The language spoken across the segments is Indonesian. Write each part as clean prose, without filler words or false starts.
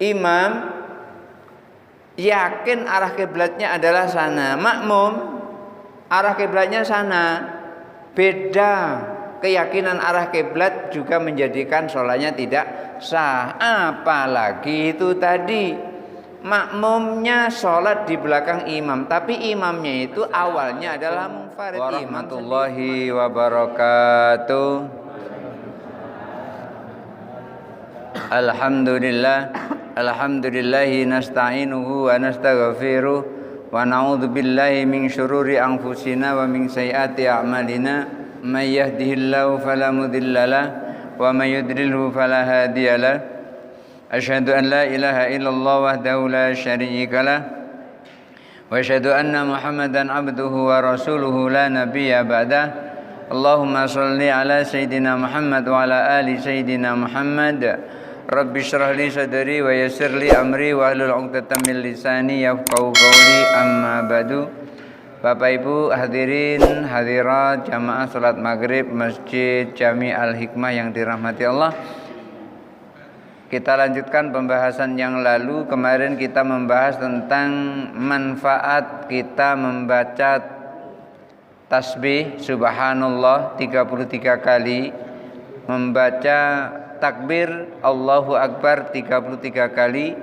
Imam yakin arah kiblatnya adalah sana, makmum arah kiblatnya sana. Beda keyakinan arah kiblat juga menjadikan sholatnya tidak sah. Apalagi itu tadi makmumnya sholat di belakang imam, tapi imamnya itu awalnya adalah munfarid. Warahmatullahi wabarakatuh. Alhamdulillahi nasta'inuhu wa nastaghfiruh wa na'udzu billahi min syururi anfusina wa min sayyiati a'malina. May yahdihillahu fala mudhillalah wa may yudlilhu fala hadiyalah. Asyhadu an la ilaha illallah wahdahu la syarikalah wa asyhadu anna Muhammadan abduhu wa rasuluhu la nabiyya ba'dah. Allahumma shalli ala sayyidina Muhammad wa ala ali sayyidina Muhammad. Rabbi shrah li sadri wa yassir li amri wa hlul 'uqdatam min lisani yafqahu qawli, amma ba'du. Bapak Ibu hadirin hadirat jamaah salat maghrib Masjid Jami Al-Hikmah yang dirahmati Allah. Kita lanjutkan pembahasan yang lalu. Kemarin kita membahas tentang manfaat kita membaca tasbih subhanallah 33 kali, membaca takbir Allahu Akbar 33 kali,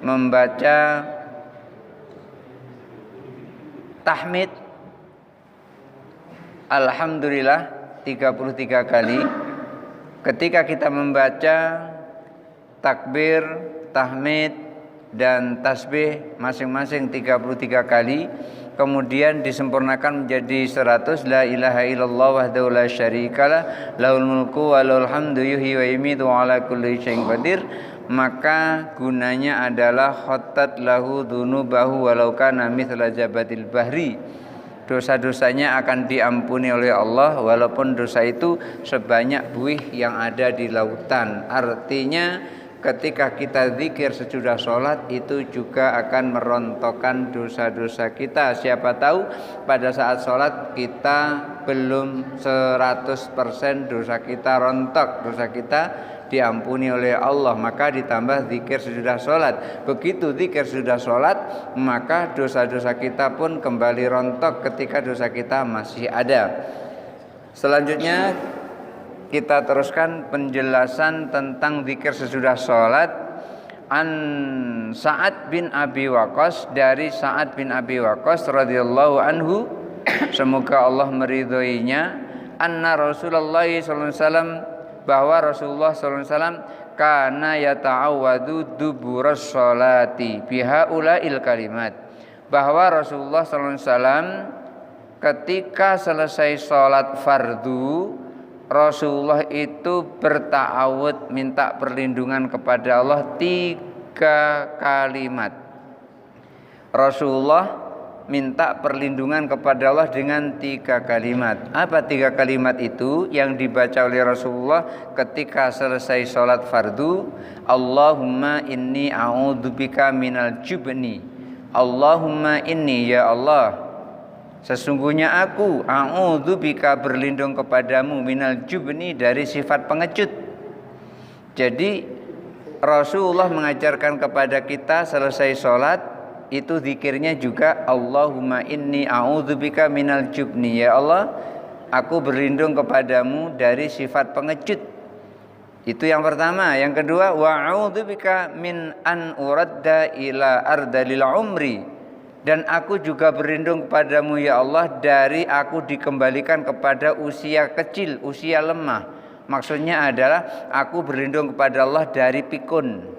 membaca tahmid alhamdulillah 33 kali. Ketika kita membaca takbir, tahmid dan tasbih masing-masing 33 kali, kemudian disempurnakan menjadi 100, la ilaha illallah wahdahu la syarikalah lahul mulku wa lahul hamdu yuhyi wa yumiitu wa ala kulli syai'in qadir, maka gunanya adalah khattat lahu dzunubahu walau kana mithla jabatil bahri. Dosa-dosanya akan diampuni oleh Allah walaupun dosa itu sebanyak buih yang ada di lautan. Artinya ketika kita zikir sesudah sholat itu juga akan merontokkan dosa-dosa kita. Siapa tahu pada saat sholat kita belum 100% dosa kita rontok, dosa kita diampuni oleh Allah, maka ditambah zikir sesudah sholat. Begitu zikir sesudah sholat, maka dosa-dosa kita pun kembali rontok ketika dosa kita masih ada. Selanjutnya kita teruskan penjelasan tentang zikir sesudah sholat. An Sa'ad bin Abi Waqqas, dari Sa'ad bin Abi Waqqas radhiyallahu anhu, semoga Allah meridhoinya, anna Rasulullah sallallahu alaihi wasallam, bahwa Rasulullah sallallahu alaihi wasallam kana yata'awwadu duburas sholati bihaula'il kalimat, bahwa Rasulullah sallallahu alaihi wasallam ketika selesai sholat fardu, Rasulullah itu berta'awud, minta perlindungan kepada Allah 3 kalimat. Rasulullah minta perlindungan kepada Allah dengan 3 kalimat. Apa 3 kalimat itu yang dibaca oleh Rasulullah ketika selesai sholat fardu? Allahumma inni a'udzubika minal jubni. Allahumma inni, ya Allah, sesungguhnya aku a'udzubika, berlindung kepadamu, minal jubni, dari sifat pengecut. Jadi Rasulullah mengajarkan kepada kita selesai sholat itu zikirnya juga Allahumma inni a'udzubika minal jubni, ya Allah, aku berlindung kepadamu dari sifat pengecut. Itu yang pertama. Yang kedua, wa'udzubika min an uradda ila ardalil umri, dan aku juga berlindung kepadamu ya Allah dari aku dikembalikan kepada usia kecil, usia lemah. Maksudnya adalah aku berlindung kepada Allah dari pikun.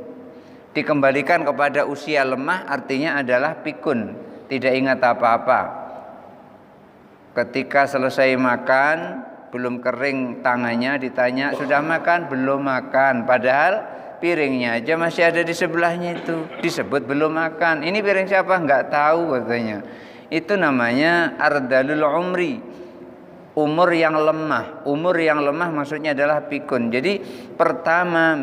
Dikembalikan kepada usia lemah artinya adalah pikun, tidak ingat apa-apa. Ketika selesai makan, belum kering tangannya, ditanya sudah makan? Belum makan. Padahal piringnya aja masih ada di sebelahnya, itu disebut belum makan. Ini piring siapa? Enggak tahu katanya. Itu namanya ardalul umri, umur yang lemah. Umur yang lemah maksudnya adalah pikun. Jadi pertama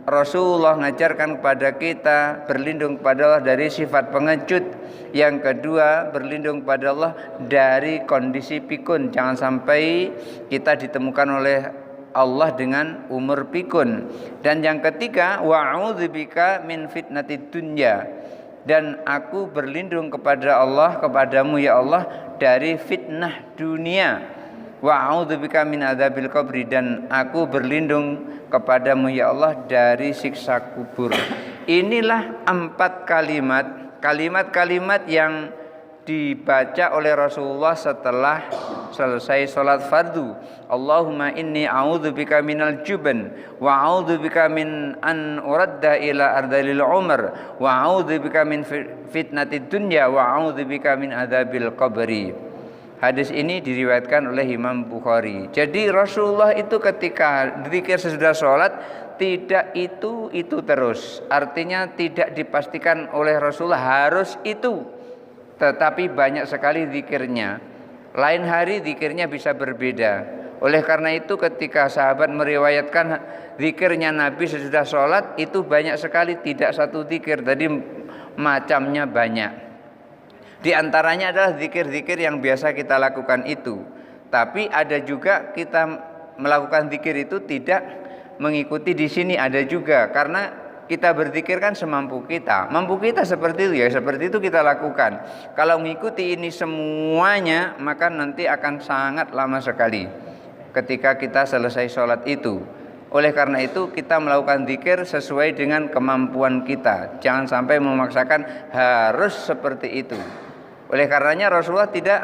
Rasulullah mengajarkan kepada kita berlindung kepada Allah dari sifat pengecut. Yang kedua, berlindung kepada Allah dari kondisi pikun. Jangan sampai kita ditemukan oleh Allah dengan umur pikun. Dan yang ketiga, wa'udzubika min fitnatid dunya, dan aku berlindung kepada Allah, kepadamu ya Allah, dari fitnah dunia. Wa'udzubika min adzabil qabri, dan aku berlindung kepadamu ya Allah dari siksa kubur. Inilah 4 kalimat yang dibaca oleh Rasulullah setelah selesai sholat fardu. Allahumma inni a'udzubika minal juban wa a'udzubika min an uradda ila ardalil umar wa a'udzubika min fitnatid dunya wa a'udzubika min adzabil qabri. Hadis ini diriwayatkan oleh Imam Bukhari. Jadi Rasulullah itu ketika zikir sesudah sholat tidak itu terus. Artinya tidak dipastikan oleh Rasulullah harus itu, tetapi banyak sekali zikirnya. Lain hari zikirnya bisa berbeda. Oleh karena itu ketika sahabat meriwayatkan zikirnya Nabi sesudah sholat itu banyak sekali, tidak satu zikir, tadi macamnya banyak. Di antaranya adalah zikir-zikir yang biasa kita lakukan itu. Tapi ada juga kita melakukan zikir itu tidak mengikuti di sini, ada juga. Karena kita berzikir kan semampu kita. Mampu kita seperti itu ya, seperti itu kita lakukan. Kalau mengikuti ini semuanya, maka nanti akan sangat lama sekali ketika kita selesai sholat itu. Oleh karena itu kita melakukan zikir sesuai dengan kemampuan kita. Jangan sampai memaksakan harus seperti itu. Oleh karenanya Rasulullah tidak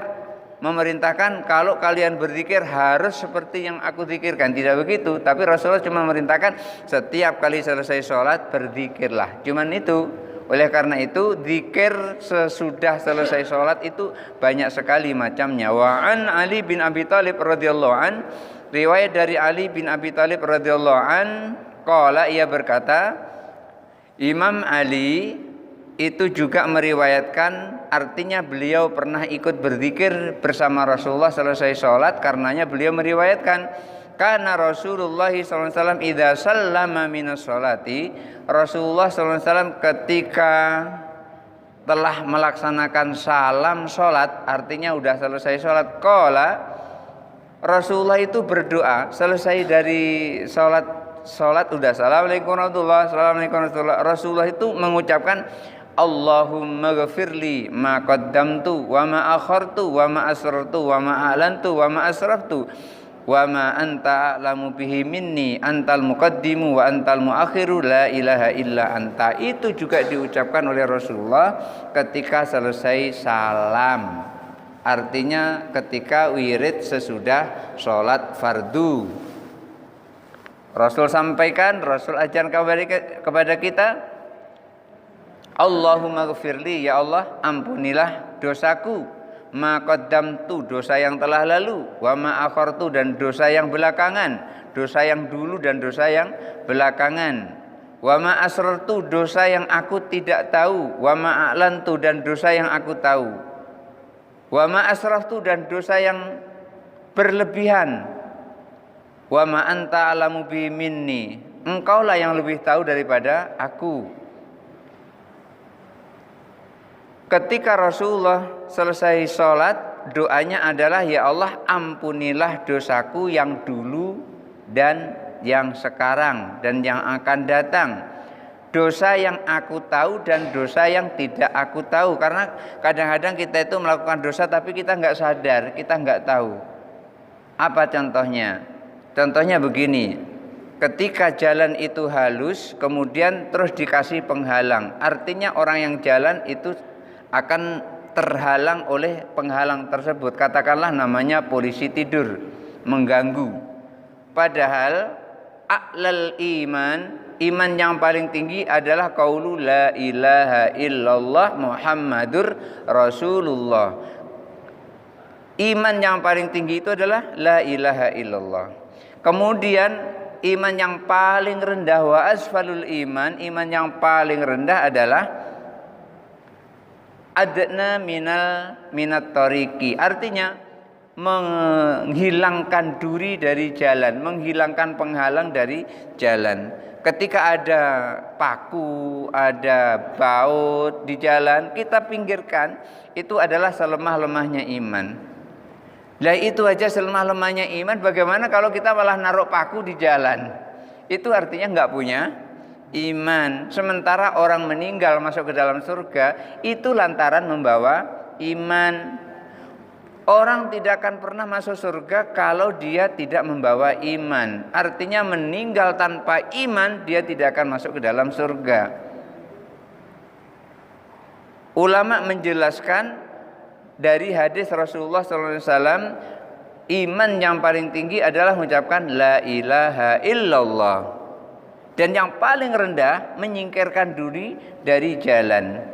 memerintahkan kalau kalian berzikir harus seperti yang aku zikirkan, tidak begitu. Tapi Rasulullah cuma memerintahkan setiap kali selesai sholat berzikirlah, cuman itu. Oleh karena itu zikir sesudah selesai sholat itu banyak sekali macamnya. Wa an Ali bin Abi Thalib radhiyallahu an, riwayat dari Ali bin Abi Thalib radhiyallahu an, qala, ia berkata, Imam Ali itu juga meriwayatkan, artinya beliau pernah ikut berzikir bersama Rasulullah selesai sholat. Karenanya beliau meriwayatkan, karena Rasulullah SAW idza sallama minas sholati, Rasulullah SAW ketika telah melaksanakan salam sholat, artinya udah selesai sholat, qala, Rasulullah itu berdoa selesai dari sholat udah assalamualaikum warahmatullahi wabarakatuh, Rasulullah itu mengucapkan Allahumma ghafirli ma qaddamtu wa ma akhartu wa ma asrartu wa ma a'lantu wa ma asraftu wa ma anta a'lamu bihi minni antal muqaddimu wa antal muakhiru la ilaha illa anta. Itu juga diucapkan oleh Rasulullah ketika selesai salam, artinya ketika wirid sesudah sholat fardu. Rasul sampaikan, Rasul ajarkan kepada kita, Allahumma ghafirli, ya Allah ampunilah dosaku, ma qaddamtu, dosa yang telah lalu, wa ma akhartu, dan dosa yang belakangan, dosa yang dulu dan dosa yang belakangan, wa ma asrartu, dosa yang aku tidak tahu, wa ma a'lantu, dan dosa yang aku tahu, wa ma asraftu, dan dosa yang berlebihan, wa ma anta alamu bi minni, engkaulah yang lebih tahu daripada aku. Ketika Rasulullah selesai sholat, doanya adalah, ya Allah ampunilah dosaku yang dulu dan yang sekarang dan yang akan datang, dosa yang aku tahu dan dosa yang tidak aku tahu. Karena kadang-kadang kita itu melakukan dosa tapi kita nggak sadar, kita nggak tahu. Apa contohnya? Contohnya begini, ketika jalan itu halus kemudian terus dikasih penghalang, artinya orang yang jalan itu akan terhalang oleh penghalang tersebut. Katakanlah namanya polisi tidur mengganggu. Padahal a'lal iman yang paling tinggi adalah qaulu la ilaha illallah Muhammadur Rasulullah. Iman yang paling tinggi itu adalah la ilaha illallah. Kemudian iman yang paling rendah, wa asfalul iman yang paling rendah adalah adna minat tariki, artinya menghilangkan duri dari jalan, menghilangkan penghalang dari jalan. Ketika ada paku, ada baut di jalan, kita pinggirkan, itu adalah selemah-lemahnya iman. Lah itu aja selemah-lemahnya iman, bagaimana kalau kita malah naruh paku di jalan? Itu artinya nggak punya iman. Sementara orang meninggal masuk ke dalam surga itu lantaran membawa iman. Orang tidak akan pernah masuk surga kalau dia tidak membawa iman. Artinya meninggal tanpa iman, dia tidak akan masuk ke dalam surga. Ulama menjelaskan dari hadis Rasulullah SAW, iman yang paling tinggi adalah mengucapkan la ilaha illallah. Dan yang paling rendah menyingkirkan diri dari jalan.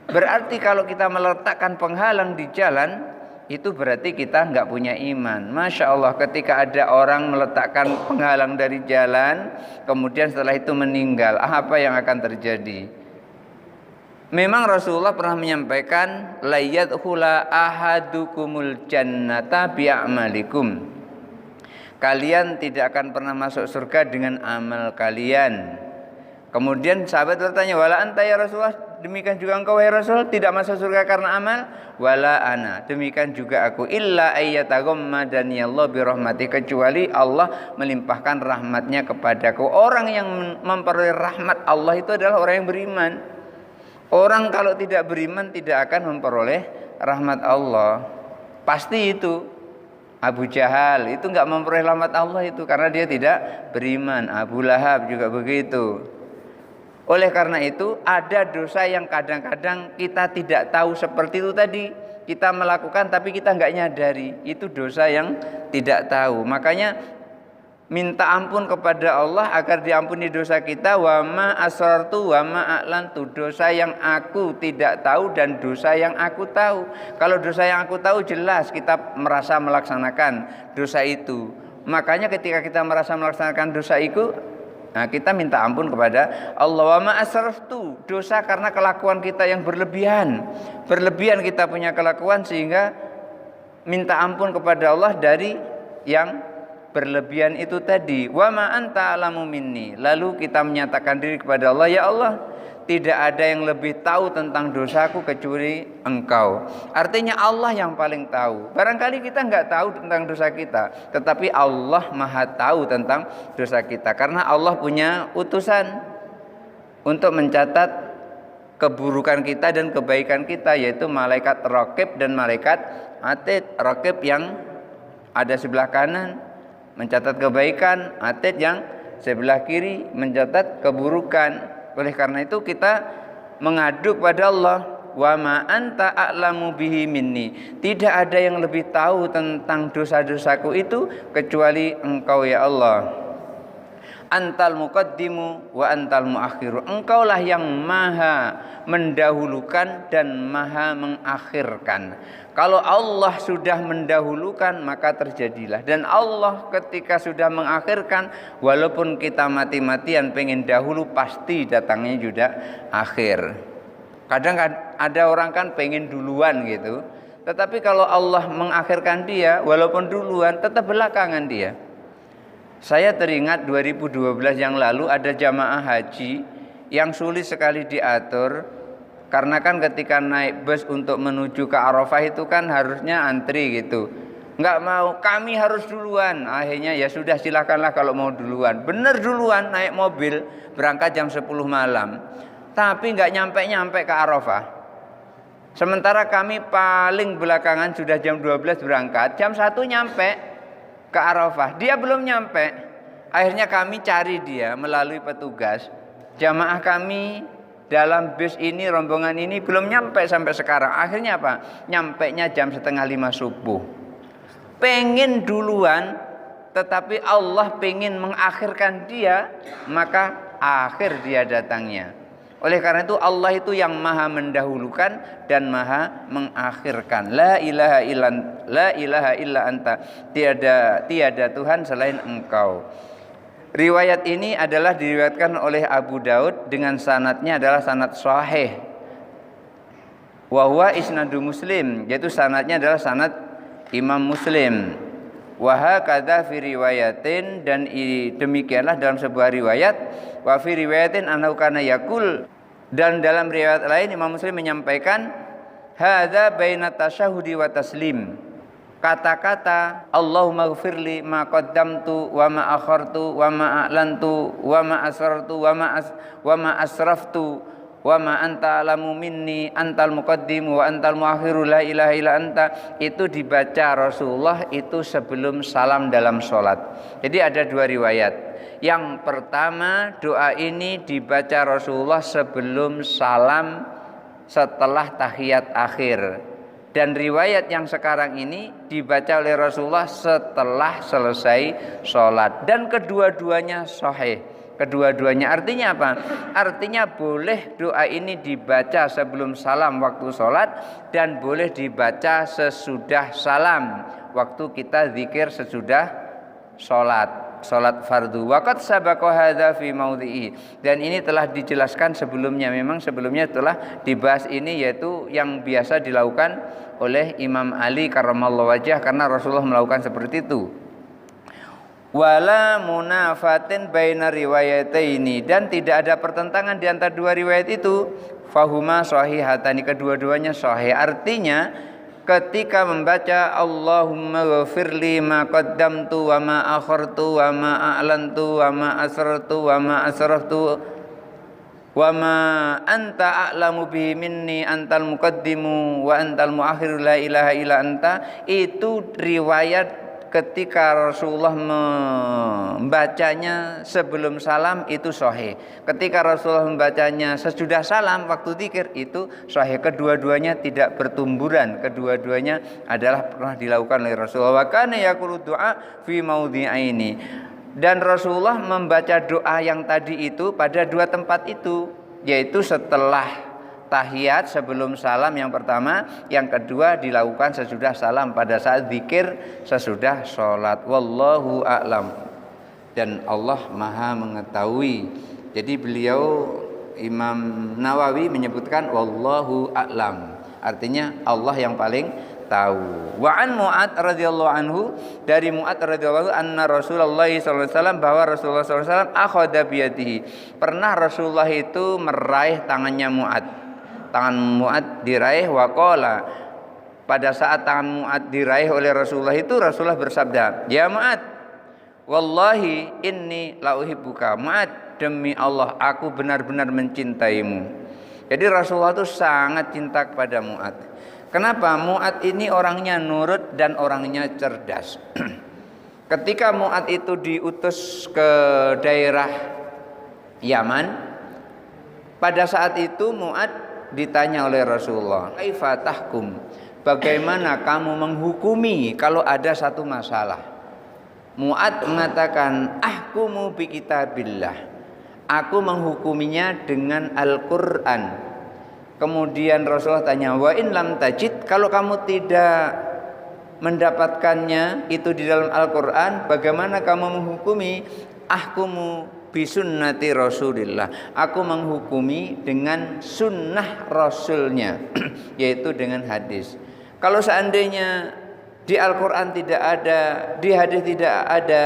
Berarti kalau kita meletakkan penghalang di jalan, itu berarti kita nggak punya iman. Masya Allah, ketika ada orang meletakkan penghalang dari jalan, kemudian setelah itu meninggal, apa yang akan terjadi? Memang Rasulullah pernah menyampaikan, la yadkhula ahadukumul jannata bi'amalikum. Kalian tidak akan pernah masuk surga dengan amal kalian. Kemudian sahabat bertanya, wala anta ya Rasulullah, demikian juga engkau wahai Rasul, tidak masuk surga karena amal? Wala ana, demikian juga aku, illa ayyataghammadani Allah birahmati, kecuali Allah melimpahkan rahmatnya kepadaku. Orang yang memperoleh rahmat Allah itu adalah orang yang beriman. Orang kalau tidak beriman tidak akan memperoleh rahmat Allah. Pasti itu. Abu Jahal itu enggak memperoleh rahmat Allah itu karena dia tidak beriman. Abu Lahab juga begitu. Oleh karena itu ada dosa yang kadang-kadang kita tidak tahu seperti itu tadi. Kita melakukan tapi kita enggak nyadari. Itu dosa yang tidak tahu. Makanya minta ampun kepada Allah agar diampuni dosa kita. Wa ma asrartu wa ma a'lantu, dosa yang aku tidak tahu dan dosa yang aku tahu. Kalau dosa yang aku tahu jelas kita merasa melaksanakan dosa itu. Makanya ketika kita merasa melaksanakan dosa itu, nah kita minta ampun kepada Allah. Wa ma asrartu, dosa karena kelakuan kita yang berlebihan. Berlebihan kita punya kelakuan sehingga minta ampun kepada Allah dari yang berlebihan itu tadi. Wa ma anta alamu minni, lalu kita menyatakan diri kepada Allah, ya Allah, tidak ada yang lebih tahu tentang dosaku kecuali engkau. Artinya Allah yang paling tahu. Barangkali kita enggak tahu tentang dosa kita, tetapi Allah maha tahu tentang dosa kita. Karena Allah punya utusan untuk mencatat keburukan kita dan kebaikan kita, yaitu malaikat raqib dan malaikat atid. Raqib yang ada sebelah kanan mencatat kebaikan, atid yang sebelah kiri mencatat keburukan. Oleh karena itu kita mengadu kepada Allah. Wa ma anta a'lamu bihi minni, tidak ada yang lebih tahu tentang dosa-dosaku itu kecuali engkau ya Allah. Antal muqaddimu wa antal muakhiru, engkaulah yang maha mendahulukan dan maha mengakhirkan. Kalau Allah sudah mendahulukan maka terjadilah, dan Allah ketika sudah mengakhirkan, walaupun kita mati-matian pengen dahulu, pasti datangnya juga akhir. Kadang ada orang kan pengen duluan gitu, tetapi kalau Allah mengakhirkan dia, walaupun duluan tetap belakangan dia. Saya teringat 2012 yang lalu ada jamaah haji yang sulit sekali diatur. Karena kan ketika naik bus untuk menuju ke Arafah itu kan harusnya antri gitu. Enggak mau, kami harus duluan. Akhirnya ya sudah, silakanlah kalau mau duluan. Bener duluan, naik mobil berangkat jam 10 malam. Tapi enggak nyampe ke Arafah. Sementara kami paling belakangan sudah jam 12 berangkat, jam 1 nyampe ke Arafah. Dia belum nyampe. Akhirnya kami cari dia melalui petugas. Jamaah kami dalam bus ini, rombongan ini belum nyampe sampai sekarang. Akhirnya apa? Nyampenya jam 4:30 subuh. Pengen duluan, tetapi Allah pengen mengakhirkan dia, maka akhir dia datangnya. Oleh karena itu Allah itu yang maha mendahulukan dan maha mengakhirkan. La ilaha illa anta, tiada Tuhan selain engkau. Riwayat ini adalah diriwayatkan oleh Abu Daud dengan sanadnya adalah sanad sahih. Wa huwa isnadu Muslim, yaitu sanadnya adalah sanad Imam Muslim. Wa hakadza fi riwayatin, dan demikianlah dalam sebuah riwayat. Wa fi riwayatin annahu kana yaqul, dan dalam riwayat lain Imam Muslim menyampaikan hadza baina tasyahudi wa taslim. kata-kata Allahumma ghfirli ma qaddamtu wa ma akhartu wa ma a'lantu wa ma asrartu wa ma asraftu wa ma anta alamu minni antal muqaddimu wa antal muakhiru la ilaha illa anta, itu dibaca Rasulullah itu sebelum salam dalam sholat. Jadi ada dua riwayat. Yang pertama, doa ini dibaca Rasulullah sebelum salam setelah tahiyat akhir. Dan riwayat yang sekarang ini dibaca oleh Rasulullah setelah selesai sholat. Dan kedua-duanya sahih. Kedua-duanya artinya apa? Artinya boleh doa ini dibaca sebelum salam waktu sholat, dan boleh dibaca sesudah salam waktu kita zikir sesudah sholat fardu. Waqad sabaqa hadza fi maudhi'i, dan ini telah dijelaskan sebelumnya. Memang sebelumnya telah dibahas ini, yaitu yang biasa dilakukan oleh Imam Ali karramallahu wajhah, karena Rasulullah melakukan seperti itu. Wala munafatin baina riwayataini, dan tidak ada pertentangan di antara dua riwayat itu. Fahuma sahihatani, kedua-duanya sahih. Artinya ketika membaca Allahumma ghafirli ma qaddamtu wa ma akhartu wa ma a'lantu wa ma asrartu wa ma asraftu wa ma anta a'lamu bihi minni antal muqaddimu wa antal muakhiru la ilaha illa anta, itu riwayat ketika Rasulullah membacanya sebelum salam itu sahih. Ketika Rasulullah membacanya sesudah salam waktu zikir itu sahih. Kedua-duanya tidak bertumburan, kedua-duanya adalah pernah dilakukan oleh Rasulullah. Wa kana yaqulu du'a fi maudhi'aini, dan Rasulullah membaca doa yang tadi itu pada dua tempat itu, yaitu setelah tahiyat sebelum salam yang pertama, yang kedua dilakukan sesudah salam pada saat zikir sesudah sholat. Wallahu a'lam, dan Allah maha mengetahui. Jadi beliau Imam Nawawi menyebutkan wallahu a'lam, artinya Allah yang paling tahu. Wa an Mu'ad radhiyallahu anhu, dari Mu'ad radhiyallahu anhu, anna Rasulullah sallallahu alaihi wasallam, bahwa Rasulullah sallallahu alaihi wasallam akhadha biyadihi, pernah Rasulullah itu meraih tangannya Mu'ad. Tangan Mu'ad diraih, waqala, pada saat tangan Mu'ad diraih oleh Rasulullah itu Rasulullah bersabda, ya Mu'ad, wallahi inni la uhibbuka. Mu'ad, demi Allah aku benar-benar mencintaimu. Jadi Rasulullah itu sangat cinta kepada Mu'ad. Kenapa? Mu'ad ini orangnya nurut dan orangnya cerdas. Ketika Mu'ad itu diutus ke daerah Yaman, pada saat itu Mu'ad ditanya oleh Rasulullah, kaifa tahkum, bagaimana kamu menghukumi kalau ada satu masalah? Mu'ad mengatakan, ahkumu bi kitabillah, aku menghukuminya dengan Al-Qur'an. Kemudian Rasulullah tanya, wa in lam tajid, kalau kamu tidak mendapatkannya itu di dalam Al-Qur'an, bagaimana kamu menghukumi? Ahkumu bisunnati Rasulillah, aku menghukumi dengan sunnah Rasulnya, yaitu dengan hadis. Kalau seandainya di Al-Quran tidak ada, di hadis tidak ada,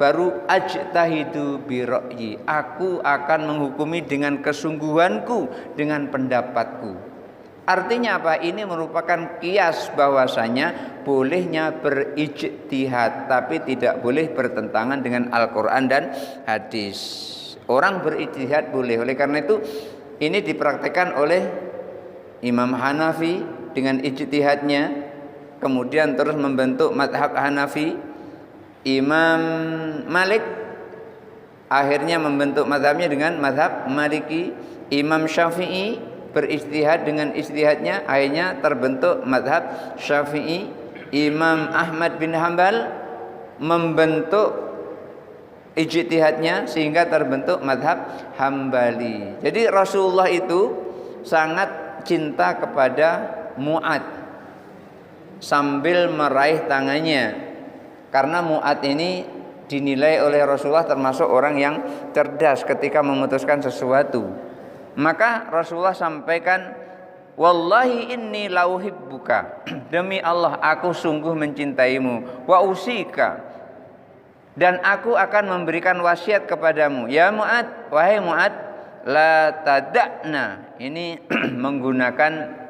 baru ajtahidu bi ra'yi, aku akan menghukumi dengan kesungguhanku, dengan pendapatku. Artinya apa? Ini merupakan kias bahwasanya bolehnya berijtihad, tapi tidak boleh bertentangan dengan Al-Quran dan hadis. Orang berijtihad boleh. Oleh karena itu ini dipraktekkan oleh Imam Hanafi dengan ijtihadnya, kemudian terus membentuk mazhab Hanafi. Imam Malik akhirnya membentuk mazhabnya dengan mazhab Maliki. Imam Syafi'i beristihad dengan istihadnya, akhirnya terbentuk mazhab Syafi'i. Imam Ahmad bin Hanbal membentuk ijtihadnya sehingga terbentuk mazhab Hambali. Jadi Rasulullah itu sangat cinta kepada Mu'ad sambil meraih tangannya, karena Mu'ad ini dinilai oleh Rasulullah termasuk orang yang cerdas ketika memutuskan sesuatu. Maka Rasulullah sampaikan, wallahi inni lauhibbuka, demi Allah aku sungguh mencintaimu, wa usika, dan aku akan memberikan wasiat kepadamu, ya Mu'ad, wahai Mu'ad, la tada'na, ini menggunakan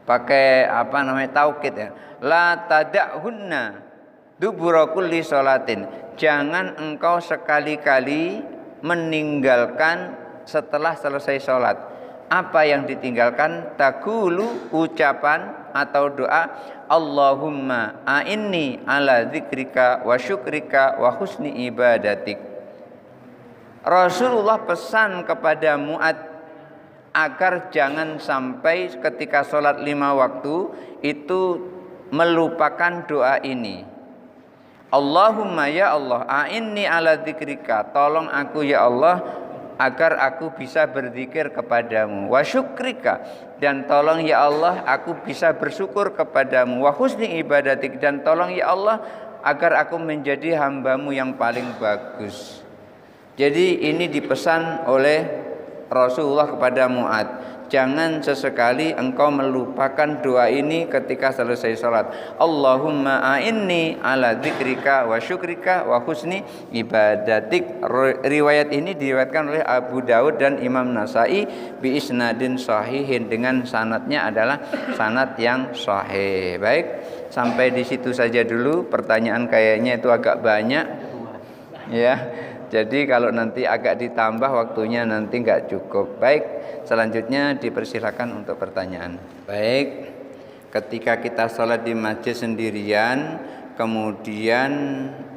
pakai apa namanya taukid ya. La tada'hunna dubura kulli sholatin. Jangan engkau sekali-kali meninggalkan setelah selesai sholat. Apa yang ditinggalkan? Taqulu, ucapan atau doa, Allahumma a'inni ala dzikrika wa syukrika wa husni ibadatik. Rasulullah pesan kepada Mu'ad agar jangan sampai ketika sholat 5 waktu itu melupakan doa ini. Allahumma ya Allah, a'inni ala dzikrika, tolong aku ya Allah agar aku bisa berzikir kepadamu, wa syukrika, dan tolong ya Allah aku bisa bersyukur kepadamu, wa husni ibadatik, dan tolong ya Allah agar aku menjadi hambamu yang paling bagus. Jadi ini dipesan oleh Rasulullah kepada Mu'ad, jangan sesekali engkau melupakan doa ini ketika selesai sholat. Allahumma a'inni ala dzikrika wa syukrika wa husni ibadatik. Riwayat ini diriwayatkan oleh Abu Daud dan Imam Nasai bi isnadin sahihin, dengan sanadnya adalah sanad yang sahih. Baik, sampai di situ saja dulu. Pertanyaan kayaknya itu agak banyak ya. Jadi kalau nanti agak ditambah waktunya nanti nggak cukup. Baik, selanjutnya dipersilakan untuk pertanyaan. Baik, ketika kita sholat di masjid sendirian, kemudian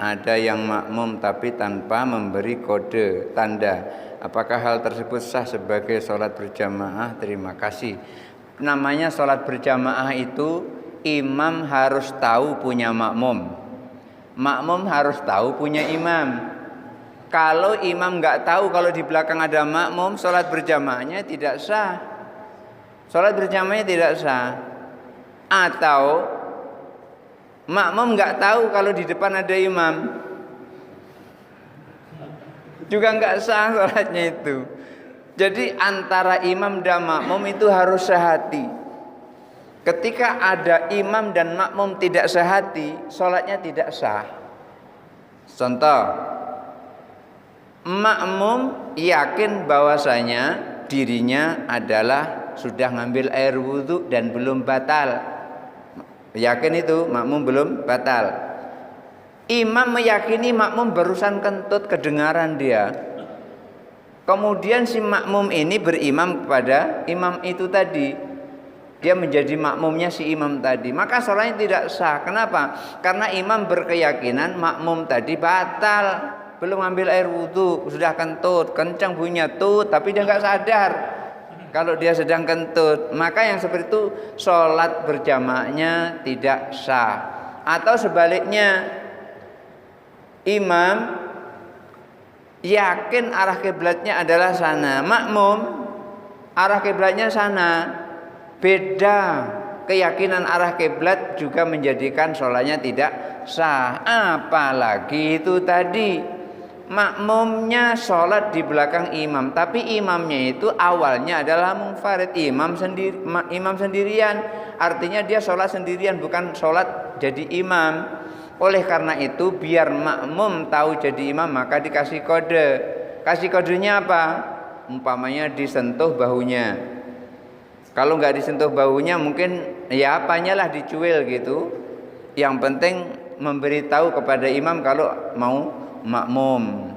ada yang makmum tapi tanpa memberi kode tanda, apakah hal tersebut sah sebagai sholat berjamaah? Terima kasih. Namanya sholat berjamaah itu imam harus tahu punya makmum, makmum harus tahu punya imam. Kalau imam nggak tahu kalau di belakang ada makmum, sholat berjamaahnya tidak sah. Sholat berjamaahnya tidak sah. Atau makmum nggak tahu kalau di depan ada imam, juga nggak sah sholatnya itu. Jadi antara imam dan makmum itu harus sehati. Ketika ada imam dan makmum tidak sehati, sholatnya tidak sah. Contoh, makmum yakin bahwasanya dirinya adalah sudah ngambil air wudhu dan belum batal. Yakin itu makmum belum batal. Imam meyakini makmum barusan kentut, kedengaran dia. Kemudian si makmum ini berimam kepada imam itu tadi. Dia menjadi makmumnya si imam tadi. Maka sholatnya tidak sah. Kenapa? Karena imam berkeyakinan makmum tadi batal. Belum ambil air wudhu, sudah kentut, kencang bunyinya tuh, tapi dia nggak sadar kalau dia sedang kentut. Maka yang seperti itu sholat berjamaahnya tidak sah. Atau sebaliknya, imam yakin arah kiblatnya adalah sana, makmum arah kiblatnya sana, beda keyakinan arah kiblat juga menjadikan sholatnya tidak sah. Apalagi itu tadi makmumnya sholat di belakang imam, tapi imamnya itu awalnya adalah munfarid, imam sendirian. Artinya dia sholat sendirian, bukan sholat jadi imam. Oleh karena itu biar makmum tahu jadi imam, maka dikasih kode. Kasih kodenya apa? Umpamanya disentuh bahunya. Kalau nggak disentuh bahunya mungkin ya apanya lah dicuil gitu. Yang penting memberitahu kepada imam kalau mau makmum.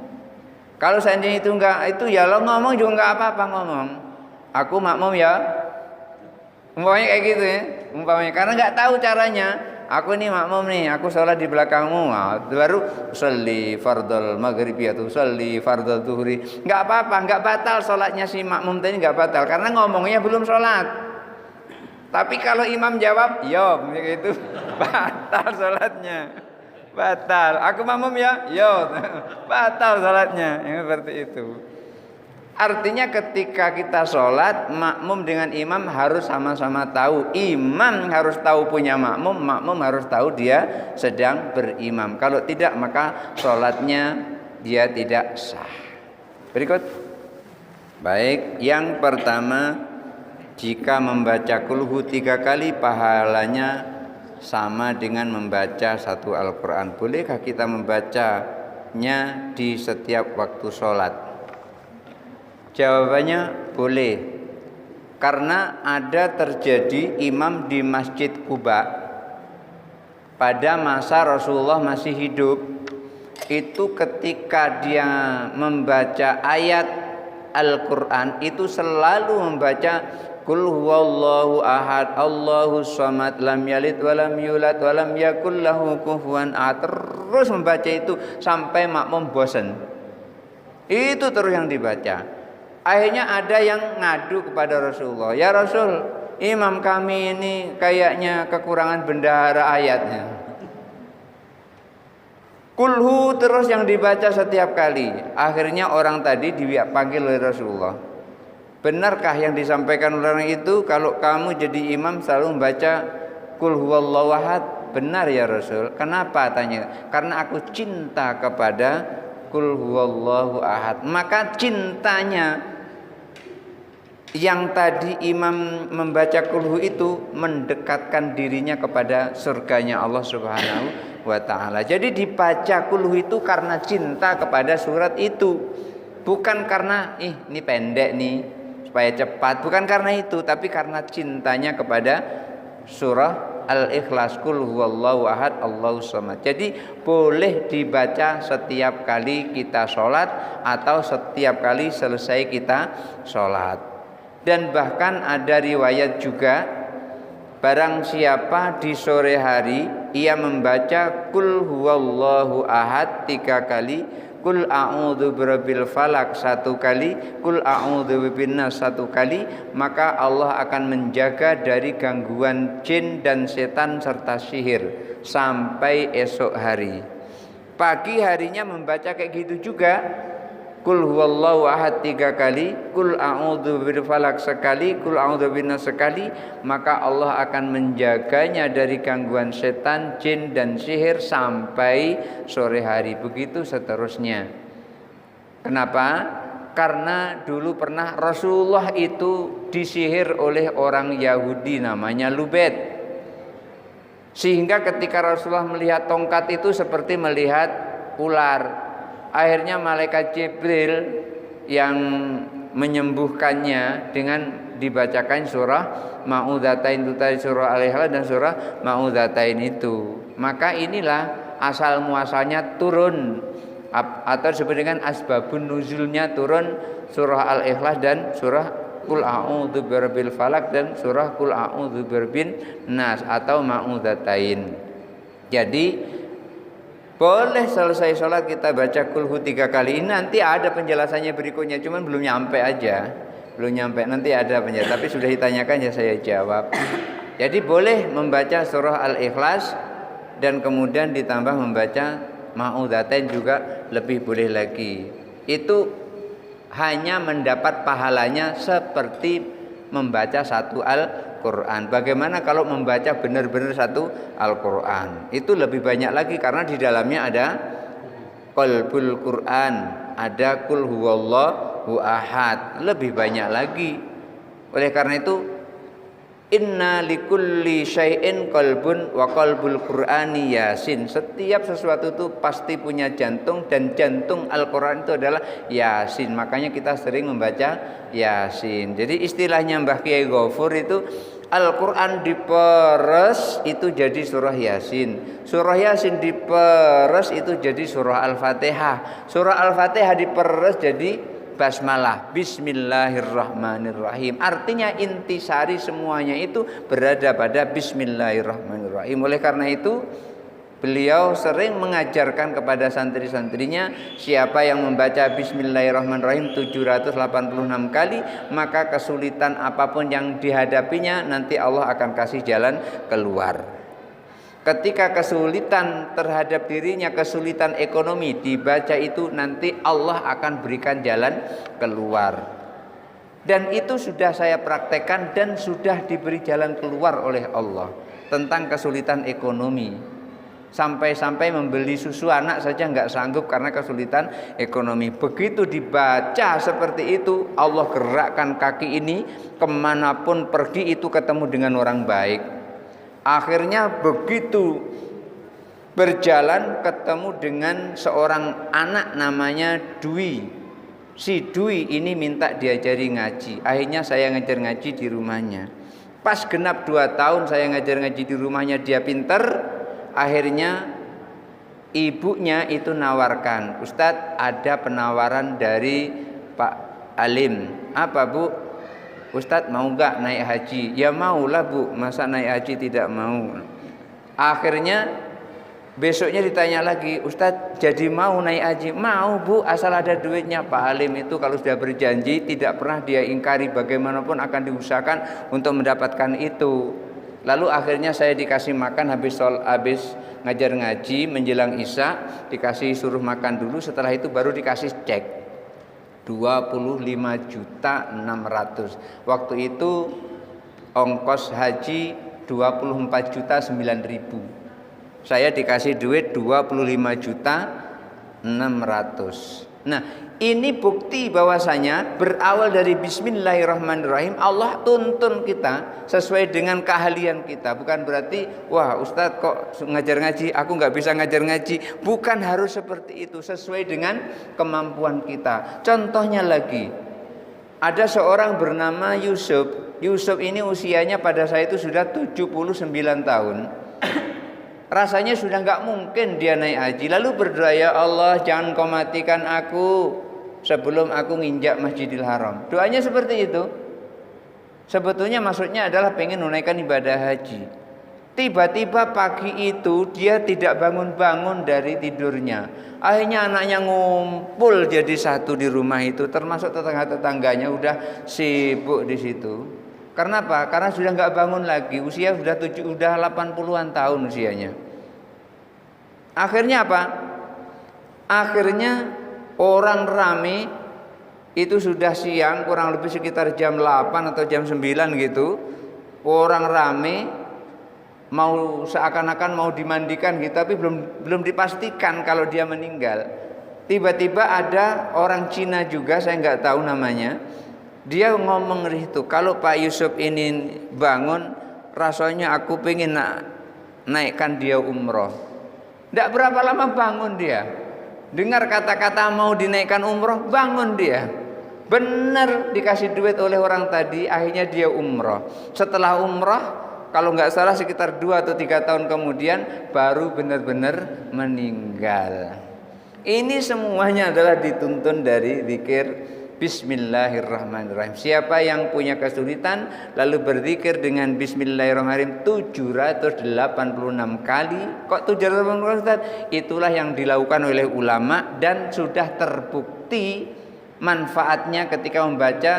Kalau seandainya itu enggak, itu ya lo ngomong juga enggak apa-apa, ngomong aku makmum ya, umpamanya kayak gitu ya, umpamanya, karena enggak tahu caranya. Aku ini makmum nih, aku sholat di belakangmu. Baru sholli fardhul maghribi atau sholli fardhul zuhri, enggak apa-apa, enggak batal sholatnya si makmum tadi, enggak batal karena ngomongnya belum sholat. Tapi kalau imam jawab yo begitu, batal sholatnya. Batal. Aku makmum ya? Yo. Batal salatnya. Yang seperti itu. Artinya ketika kita sholat, makmum dengan imam harus sama-sama tahu. Imam harus tahu punya makmum, makmum harus tahu dia sedang berimam. Kalau tidak maka sholatnya dia tidak sah. Berikut. Baik, yang pertama, jika membaca kulhu 3 kali pahalanya sama dengan membaca satu Al-Quran. Bolehkah kita membacanya di setiap waktu sholat? Jawabannya boleh. Karena ada terjadi imam di Masjid Quba pada masa Rasulullah masih hidup. Itu ketika dia membaca ayat Al-Quran itu selalu membaca Qul huwallahu ahad Allahus samad lam yalid walam yulad walam yakul lahu kufuwan ahad. Terus membaca itu sampai makmum bosan. Itu terus yang dibaca. Akhirnya ada yang ngadu kepada Rasulullah, ya Rasul, imam kami ini kayaknya kekurangan bendahara ayatnya. Kulhu terus yang dibaca setiap kali. Akhirnya orang tadi dipanggil oleh Rasulullah. Benarkah yang disampaikan orang itu kalau kamu jadi imam selalu membaca Qul huwallahu ahad? Benar ya Rasul. Kenapa tanya? Karena aku cinta kepada Qul huwallahu ahad. Maka cintanya yang tadi imam membaca kulhu itu mendekatkan dirinya kepada surganya Allah Subhanahu wa ta'ala. Jadi dibaca kulhu itu karena cinta kepada surat itu, bukan karena ini pendek nih supaya cepat, bukan karena itu, tapi karena cintanya kepada surah Al-Ikhlas, Qul huwallahu ahad Allahus samad. Jadi boleh dibaca setiap kali kita sholat atau setiap kali selesai kita sholat. Dan bahkan ada riwayat juga, barang siapa di sore hari ia membaca Qul huwallahu ahad 3 kali, Qul a'udzu birabbil falaq 1 kali, Qul a'udzu birabbin nas 1 kali, maka Allah akan menjaga dari gangguan jin dan setan serta sihir sampai esok hari. Pagi harinya membaca kayak gitu juga, Qul huwallahu ahad 3 kali, Qul a'udzu birabbil falaq sekali, Qul a'udzu birabbin nas sekali, maka Allah akan menjaganya dari gangguan setan, jin dan sihir sampai sore hari. Begitu seterusnya. Kenapa? Karena dulu pernah Rasulullah itu disihir oleh orang Yahudi namanya Lubed. Sehingga ketika Rasulullah melihat tongkat itu seperti melihat ular. Akhirnya malaikat Jibril yang menyembuhkannya dengan dibacakan surah Ma'udzatain, itu tadi surah Al-Ikhlas dan surah Ma'udzatain itu. Maka inilah asal muasalnya turun atau disebut dengan asbabun nuzulnya turun surah Al-Ikhlas dan surah Qul a'udzu birabbil falaq dan surah Qul a'udzu birabbin nas atau Ma'udzatain. Jadi boleh selesai sholat kita baca kulhu 3 kali. Ini nanti ada penjelasannya berikutnya, cuman belum nyampe aja. Belum nyampe, nanti ada penjelasan. Tapi sudah ditanyakan ya saya jawab. Jadi boleh membaca surah Al-Ikhlas dan kemudian ditambah membaca Ma'udzatain juga lebih boleh lagi. Itu hanya mendapat pahalanya seperti membaca satu Al-Quran. Bagaimana kalau membaca benar-benar satu Al-Quran? Itu lebih banyak lagi karena di dalamnya ada qalbul Quran, ada Qul huwallahu ahad, lebih banyak lagi. Oleh karena itu inna likulli syai'in qalbun wa qalbul Qur'ani Yasin. Setiap sesuatu itu pasti punya jantung dan jantung Al-Quran itu adalah Yasin. Makanya kita sering membaca Yasin. Jadi istilahnya Mbah Kiai Ghafur itu Al-Quran diperes itu jadi surah Yasin. Surah Yasin diperes itu jadi surah Al-Fatihah. Surah Al-Fatihah diperes jadi Basmalah, Bismillahirrahmanirrahim. Artinya intisari semuanya itu berada pada Bismillahirrahmanirrahim. Oleh karena itu beliau sering mengajarkan kepada santri-santrinya, siapa yang membaca Bismillahirrahmanirrahim 786 kali, maka kesulitan apapun yang dihadapinya nanti Allah akan kasih jalan keluar. Ketika kesulitan terhadap dirinya, kesulitan ekonomi, dibaca itu nanti Allah akan berikan jalan keluar. Dan itu sudah saya praktekkan dan sudah diberi jalan keluar oleh Allah tentang kesulitan ekonomi. Sampai-sampai membeli susu anak saja nggak sanggup karena kesulitan ekonomi. Begitu dibaca seperti itu, Allah gerakkan kaki ini kemanapun pergi itu ketemu dengan orang baik. Akhirnya begitu berjalan ketemu dengan seorang anak namanya Dwi. Si Dwi ini minta diajari ngaji. Akhirnya saya ngajar ngaji di rumahnya. Pas genap 2 tahun saya ngajar ngaji di rumahnya, dia pinter. Akhirnya ibunya itu nawarkan, Ustadz ada penawaran dari Pak Alim. Apa Bu? Ustadz mau gak naik haji? Ya maulah Bu, masa naik haji tidak mau. Akhirnya besoknya ditanya lagi, Ustadz jadi mau naik haji? Mau Bu, asal ada duitnya. Pak Alim itu kalau sudah berjanji tidak pernah dia ingkari, bagaimanapun akan diusahakan untuk mendapatkan itu. Lalu akhirnya saya dikasih makan habis ngajar ngaji menjelang Isya, dikasih suruh makan dulu, setelah itu baru dikasih cek 25.600.000. Waktu itu ongkos haji 24.900.000. Saya dikasih duit 25.600.000. Nah, ini bukti bahwasanya berawal dari bismillahirrahmanirrahim. Allah tuntun kita sesuai dengan keahlian kita. Bukan berarti wah Ustadz kok ngajar ngaji, aku nggak bisa ngajar ngaji. Bukan harus seperti itu, sesuai dengan kemampuan kita. Contohnya lagi, ada seorang bernama Yusuf. Yusuf ini usianya pada saat itu sudah 79 tahun. Rasanya sudah nggak mungkin dia naik haji. Lalu berdoa, ya Allah jangan kau matikan aku sebelum aku nginjak Masjidil Haram. Doanya seperti itu. Sebetulnya maksudnya adalah pengen menunaikan ibadah haji. Tiba-tiba pagi itu dia tidak bangun-bangun dari tidurnya. Akhirnya anaknya ngumpul jadi satu di rumah itu, termasuk tetangga-tetangganya udah sibuk di situ. Karena apa? Karena sudah nggak bangun lagi, usia sudah 80-an tahun usianya. Akhirnya apa? Akhirnya orang rame, itu sudah siang, kurang lebih sekitar jam 8 atau jam 9 gitu. Orang rame mau seakan-akan mau dimandikan gitu, tapi belum dipastikan kalau dia meninggal. Tiba-tiba ada orang Cina juga, saya nggak tahu namanya. Dia ngomong itu, kalau Pak Yusuf ini bangun, rasanya aku pengen naikkan dia umroh. Tidak berapa lama bangun dia. Dengar kata-kata mau dinaikkan umroh, bangun dia. Benar dikasih duit oleh orang tadi, akhirnya dia umroh. Setelah umroh, kalau nggak salah sekitar 2 atau 3 tahun kemudian, baru benar-benar meninggal. Ini semuanya adalah dituntun dari zikir Bismillahirrahmanirrahim. Siapa yang punya kesulitan lalu berzikir dengan Bismillahirrahmanirrahim 786 kali. Kok 786 Ustaz? Itulah yang dilakukan oleh ulama dan sudah terbukti manfaatnya ketika membaca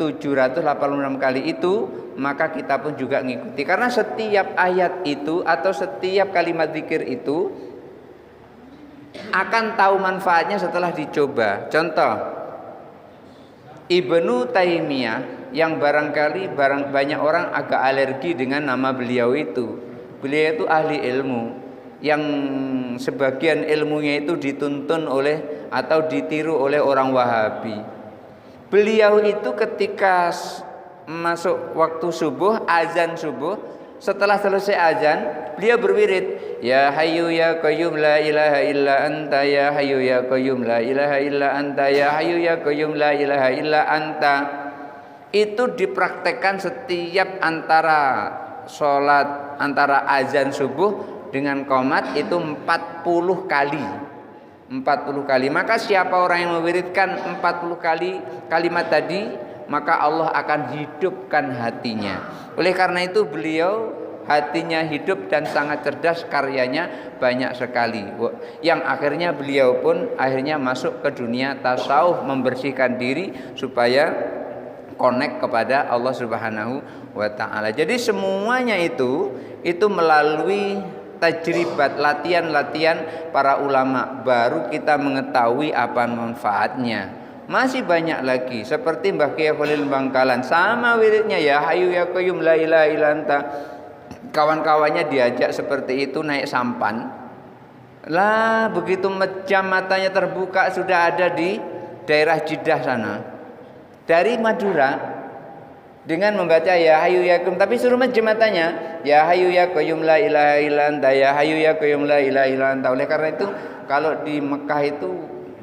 786 kali itu, maka kita pun juga ngikuti. Karena setiap ayat itu atau setiap kalimat zikir itu akan tahu manfaatnya setelah dicoba. Contoh, Ibnu Taimiyah yang barangkali banyak orang agak alergi dengan nama beliau itu. Beliau itu ahli ilmu yang sebagian ilmunya itu dituntun oleh atau ditiru oleh orang Wahabi. Beliau itu ketika masuk waktu subuh, azan subuh, setelah selesai azan, beliau berwirid, ya hayyu ya qayyum la ilaha illa anta, ya hayyu ya qayyum la ilaha illa anta, ya hayyu ya qayyum la ilaha illa anta. Itu dipraktekkan setiap antara sholat, antara azan subuh dengan qomat itu 40 kali. 40 kali. Maka siapa orang yang mewiridkan 40 kali kalimat tadi, maka Allah akan hidupkan hatinya. Oleh karena itu beliau hatinya hidup dan sangat cerdas, karyanya banyak sekali. Yang akhirnya beliau pun akhirnya masuk ke dunia tasawuf, membersihkan diri supaya connect kepada Allah Subhanahu wa taala. Jadi semuanya itu melalui tajribat, latihan-latihan para ulama, baru kita mengetahui apa manfaatnya. Masih banyak lagi seperti Mbah Kiai Khalil Bangkalan, sama wiridnya ya hayyu ya qayyum la ilaha illa anta. Kawan-kawannya diajak seperti itu naik sampan. Lah begitu jam matanya terbuka sudah ada di daerah Jeddah sana. Dari Madura dengan membaca ya hayyu ya qayyum, tapi suruh mejam matanya ya hayyu ya qayyum la ilaha illa anta, ya hayyu ya qayyum la ilaha illa anta. Oleh karena itu kalau di Mekah itu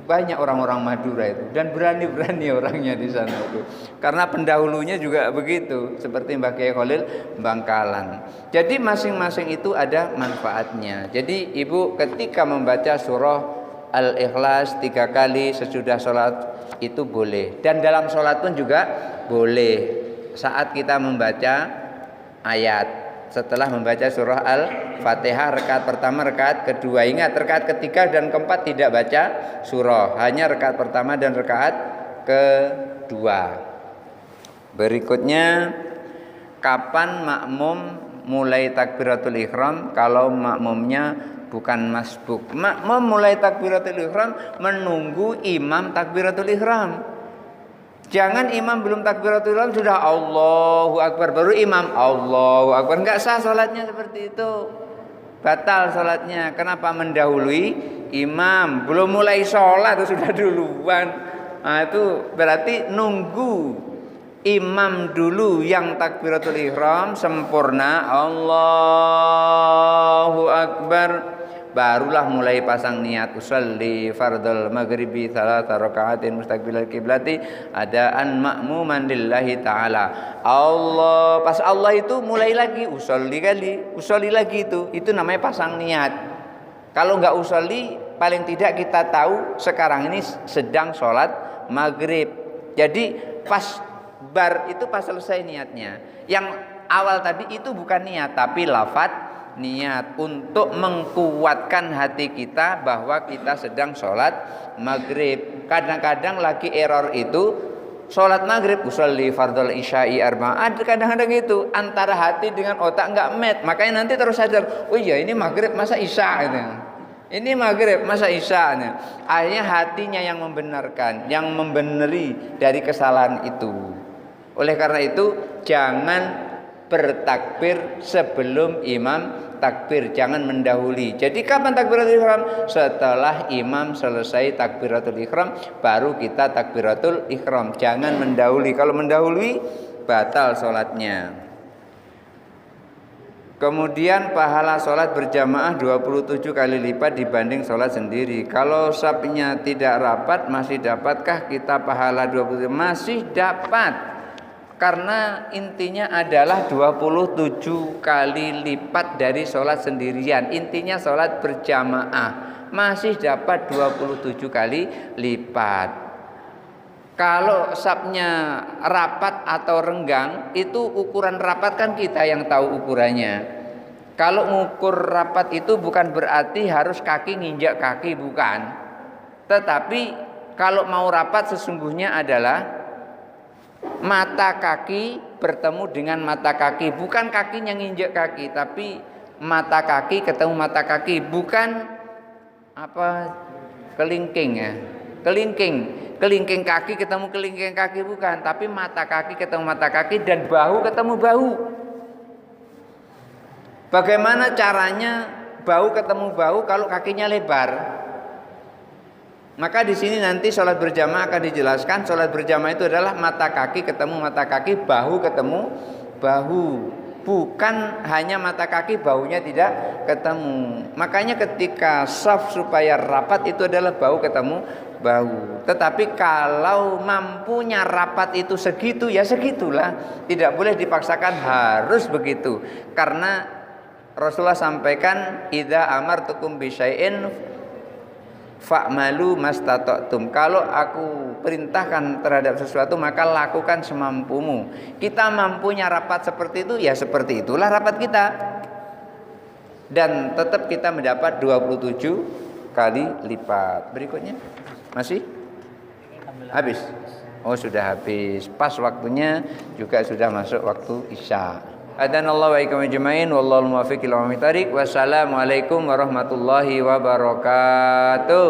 Banyak orang-orang Madura itu dan berani-berani orangnya di sana itu. Karena pendahulunya juga begitu, seperti Mbah Kiai Khalil Bangkalan. Jadi masing-masing itu ada manfaatnya. Jadi ibu ketika membaca surah Al-Ikhlas 3 kali sesudah sholat itu boleh. Dan dalam sholat pun juga boleh. Saat kita membaca ayat setelah membaca surah Al-Fatihah rakaat pertama, rakaat kedua. Ingat, rakaat ketiga dan keempat tidak baca surah, hanya rakaat pertama dan rakaat kedua. Berikutnya, kapan makmum mulai takbiratul ihram kalau makmumnya bukan masbuk? Makmum mulai takbiratul ihram menunggu imam takbiratul ihram. Jangan imam belum takbiratul ihram sudah Allahu Akbar baru imam Allahu Akbar. Enggak sah salatnya seperti itu. Batal salatnya. Kenapa? Mendahului imam. Belum mulai salat sudah duluan. Nah, itu berarti nunggu imam dulu yang takbiratul ihram sempurna Allahu Akbar. Barulah mulai pasang niat usolli fardhul maghribi salasa rakaatin mustaqbilal qiblati adaan ma'muman lillahi ta'ala. Allah, pas Allah itu mulai lagi usolli lagi itu namanya pasang niat. Kalau enggak usolli paling tidak kita tahu sekarang ini sedang sholat maghrib. Jadi pas bar itu pas selesai niatnya. Yang awal tadi itu bukan niat tapi lafadz niat untuk mengkuatkan hati kita bahwa kita sedang sholat maghrib. Kadang-kadang lagi error itu sholat maghrib usolli fardhul isya'i arba'at, kadang-kadang itu antara hati dengan otak nggak met, makanya nanti terus sadar, oh iya ini maghrib masa isya gitu. Ini maghrib masa isya. Akhirnya hatinya yang membenarkan, yang membeneri dari kesalahan itu. Oleh karena itu jangan bertakbir sebelum imam takbir, jangan mendahului. Jadi kapan takbiratul ihram? Setelah imam selesai takbiratul ihram baru kita takbiratul ihram. Jangan mendahului. Kalau mendahului batal sholatnya. Kemudian pahala sholat berjamaah 27 kali lipat dibanding sholat sendiri. Kalau safnya tidak rapat masih dapatkah kita pahala 27? Masih dapat. Karena intinya adalah 27 kali lipat dari sholat sendirian. Intinya sholat berjamaah masih dapat 27 kali lipat. Kalau safnya rapat atau renggang, itu ukuran rapat kan kita yang tahu ukurannya. Kalau mengukur rapat itu bukan berarti harus kaki nginjak kaki, bukan. Tetapi kalau mau rapat sesungguhnya adalah mata kaki bertemu dengan mata kaki, bukan kakinya nginjek kaki, tapi mata kaki ketemu mata kaki, bukan kelingking ya, kelingking kaki ketemu kelingking kaki, bukan, tapi mata kaki ketemu mata kaki dan bahu ketemu bahu. Bagaimana caranya bahu ketemu bahu kalau kakinya lebar? Maka di sini nanti sholat berjamaah akan dijelaskan. Sholat berjamaah itu adalah mata kaki ketemu mata kaki, bahu ketemu bahu. Bukan hanya mata kaki, bahunya tidak ketemu. Makanya ketika shaf supaya rapat itu adalah bahu ketemu bahu. Tetapi kalau mampunya rapat itu segitu, ya segitulah. Tidak boleh dipaksakan harus begitu. Karena Rasulullah sampaikan, idza amartukum bisyai'in fa'malu mastata'tum. Kalau aku perintahkan terhadap sesuatu maka lakukan semampumu. Kita mampunya rapat seperti itu, ya seperti itulah rapat kita. Dan tetap kita mendapat 27 kali lipat. Berikutnya masih? Habis? Oh sudah habis. Pas waktunya juga sudah masuk waktu isya. Adanallahu wa iyyakum ajmain wallahu muwaffiq ila aqwamit thariq. Wassalamualaikum warahmatullahi wabarakatuh.